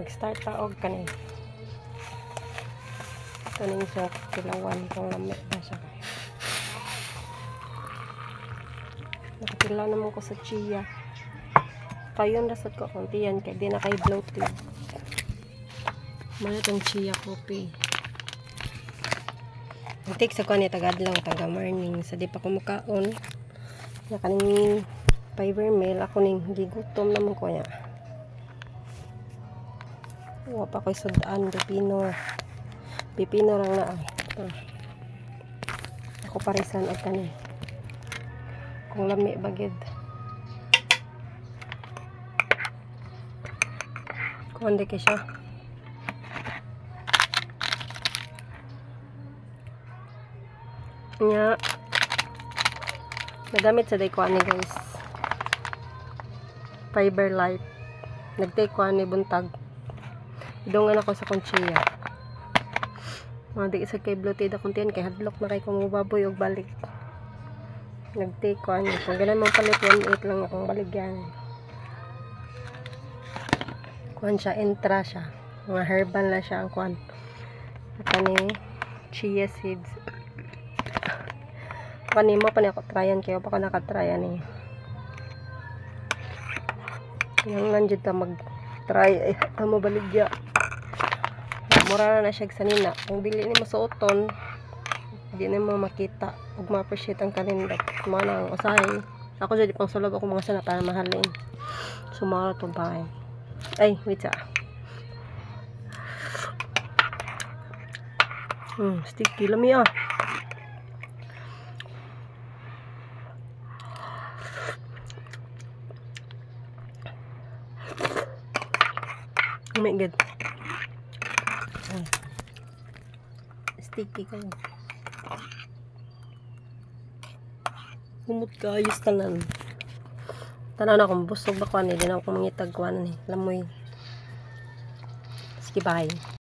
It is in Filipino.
mag-start taog kanin siya kilawan kung lamit na siya. Nakapila naman ko sa chia. Kayon rasad ko konti yan kaya di na kay bloated. Mana itong chia coffee. Antik sa ko ni tagadlaw taga morning sa di pa ko makaon. Na kaning fiber meal ako ning gigutom naman ko niya. Wa pa ko'y sudaan pipino lang na ako parisan og kani kung lami bagid kung hindi ka siya nya nagamit sa day ko ani guys Fiber Life nagtake ko ani buntag idungan ako sa konchiya mga di isa kay bloated akong tiyan kay hadlok na kay kumubaboy og balik nag-take ko ano kung ganun mong palit 1.8 lang akong baligyan kuhan siya intra siya mga herbal na siya ang kuhan at ano chia seeds kanimo pa niya ako tryan kayo pa ko nakatryan yung nandiyo ta mag try mo baligya mura na siya sanina kung dili ni mo suoton hindi na mo makita ug ma-appreciate ang kanindak mga nang usahay ako jadi pang sulod ako mga sana para mahalin sumara to bahay ay wait sa sticky lami oh my god sticky kayo humot ka ayos tanan akong busog ba ko hindi na ako mangitag ko lamoy sige bye.